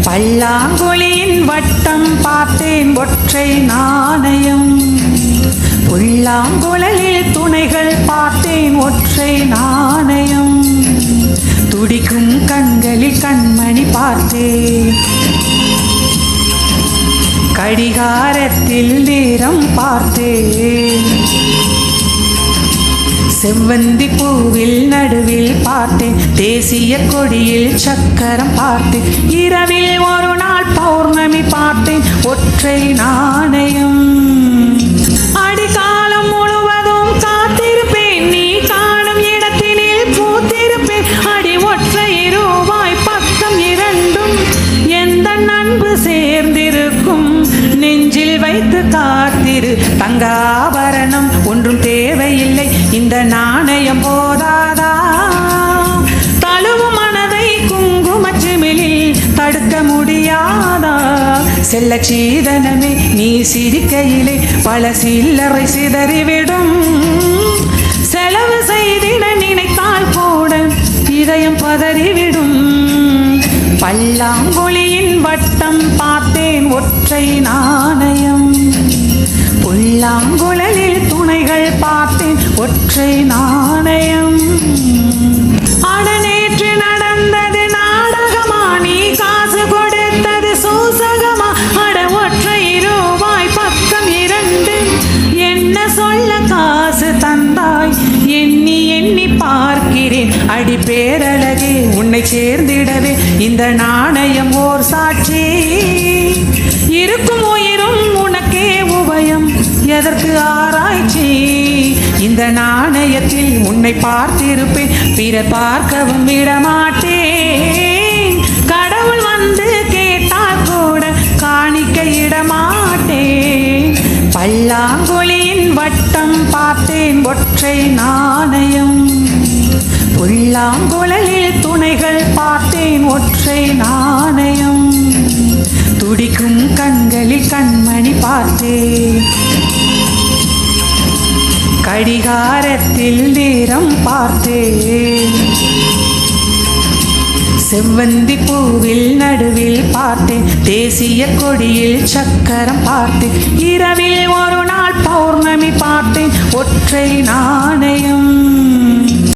பல்லாங்குழியின் வட்டம் பார்த்தேன் ஒற்றை நாணயம். புல்லாங்குழலில் துணைகள் பார்த்தேன் ஒற்றை நாணயம். துடிக்கும் கண்களில் கண்மணி பார்த்தேன். கடிகாரத்தில் நேரம் பார்த்தேன். செவ்வந்தி பூவில் நடுவில் பார்த்தேன். தேசிய கொடியில் சக்கரம் பார்த்தேன். இரவில் ஒரு நாள் பௌர்ணமி பார்த்தேன் ஒற்றை நாணயம். அடிக்காலம் முழுவதும் காத்திருப்பேன். நீ காணும் இடத்தினில் பூத்திருப்பேன். அடி ஒற்றை ரூபாய் பக்கம் இரண்டும் எந்த அன்பு சேர்ந்திருக்கும். நெஞ்சில் வைத்து காத்திரு. தங்காபரணம் ஒன்றும் தேவையில்லை. இந்த நாணயம் போதாதா? தழுவும் மனதை குங்குமச்சிமிழில் தடுக்க முடியாதா? செல்ல சீதனமே நீ சிரிக்கையிலே பல சில்லறை சிதறிவிடும். செலவு செய்திட நினைத்தால் கூட இதயம் பதறிவிடும். பல்லாங்குழியின் வட்டம் பார்த்தேன் ஒற்றை நாணயம். புல்லாங்குழலில் துணைகள் பார்த்தேன் ஒற்றை நாணயம். அடநேற்று நடந்தது நாடகமா? நீ காசு கொடுத்தது சூசகமா? அட ஒற்றை ரூபாய் பக்கம் இரண்டு என்ன சொல்ல காசு தந்தாய்? எண்ணி எண்ணி பார்க்கிறேன். அடி பேரழகே உன்னை சேர்ந்திடவே இந்த நாணயம் ஓர் சாட்சி. இருக்கும் உயிரும் உனக்கே உபயம், எதற்கு ஆராய்ச்சி? இந்த நாணயத்தில் உன்னை பார்த்திருப்பேன், பிறர் பார்க்கவும் விடமாட்டேன். கடவுள் வந்து கேட்டால் கூட காணிக்கையிடமாட்டேன். பல்லாங்குழியின் வட்டம் பார்த்தேன் ஒற்றை நாணயம். புல்லாங்குழலில் துணைகள் பார்த்தேன் ஒற்றை நாணயம். துடிக்கும் கண்களில் கண்மணி பார்த்தேன். கடிகாரத்தில் நேரம் பார்த்தேன். செவ்வந்தி பூவில் நடுவில் பார்த்தேன். தேசிய கொடியில் சக்கரம் பார்த்தேன். இரவில் ஒரு நாள் பௌர்ணமி பார்த்தேன் ஒற்றை நாணயம்.